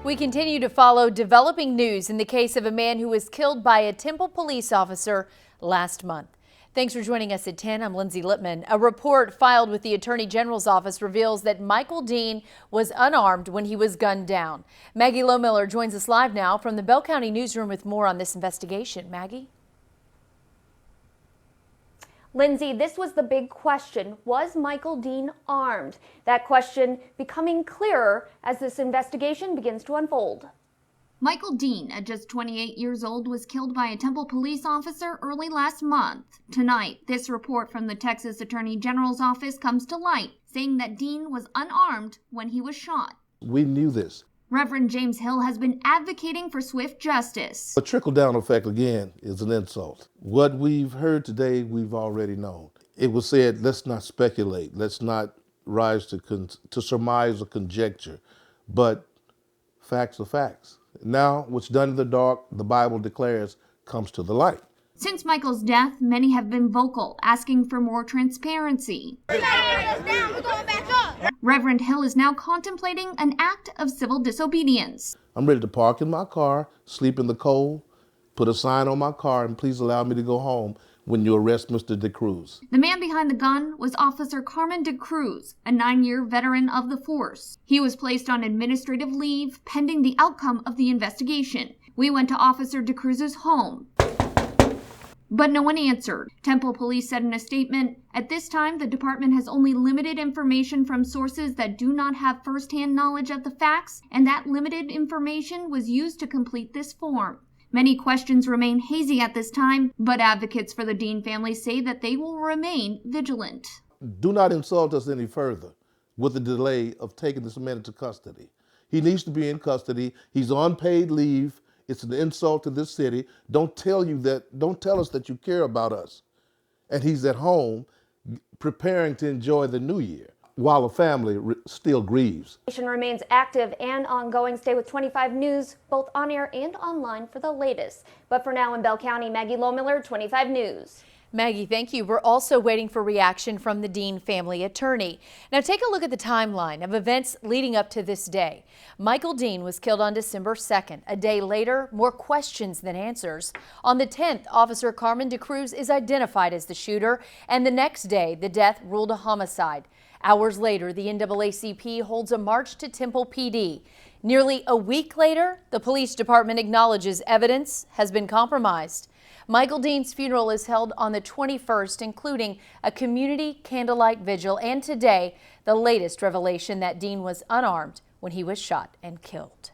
We continue to follow developing news in the case of a man who was killed by a Temple police officer last month. Thanks for joining us at 10. I'm Lindsay Lippman. A report filed with the Attorney General's office reveals that Michael Dean was unarmed when he was gunned down. Maggie Lohmiller joins us live now from the Bell County newsroom with more on this investigation. Maggie? Lindsay, this was the big question. Was Michael Dean armed? That question becoming clearer as this investigation begins to unfold. Michael Dean, at just 28 years old, was killed by a Temple police officer early last month. Tonight, this report from the Texas Attorney General's office comes to light, saying that Dean was unarmed when he was shot. We knew this. Reverend James Hill has been advocating for swift justice. The trickle-down effect, again, is an insult. What we've heard today, we've already known. It was said, let's not speculate. Let's not rise to surmise or conjecture. But facts are facts. Now, what's done in the dark, the Bible declares, comes to the light. Since Michael's death, many have been vocal, asking for more transparency. Reverend Hill is now contemplating an act of civil disobedience. I'm ready to park in my car, sleep in the cold, put a sign on my car, and please allow me to go home when you arrest Mr. DeCruz. The man behind the gun was Officer Carmen DeCruz, a 9-year veteran of the force. He was placed on administrative leave pending the outcome of the investigation. We went to Officer DeCruz's home, but no one answered. Temple Police said in a statement, "At this time, the department has only limited information from sources that do not have firsthand knowledge of the facts, and that limited information was used to complete this form." Many questions remain hazy at this time, but advocates for the Dean family say that they will remain vigilant. Do not insult us any further with the delay of taking this man into custody. He needs to be in custody. He's on paid leave. It's an insult to this city. Don't tell us that you care about us. And he's at home preparing to enjoy the new year while the family still grieves. The nation remains active and ongoing. Stay with 25 News, both on air and online for the latest. But for now in Bell County, Maggie Lohmiller, 25 News. Maggie, thank you. We're also waiting for reaction from the Dean family attorney. Now take a look at the timeline of events leading up to this day. Michael Dean was killed on December 2nd. A day later, more questions than answers. On the 10th, Officer Carmen DeCruz is identified as the shooter, and the next day, the death ruled a homicide. Hours later, the NAACP holds a march to Temple PD. Nearly a week later, the police department acknowledges evidence has been compromised. Michael Dean's funeral is held on the 21st, including a community candlelight vigil, and today, the latest revelation that Dean was unarmed when he was shot and killed.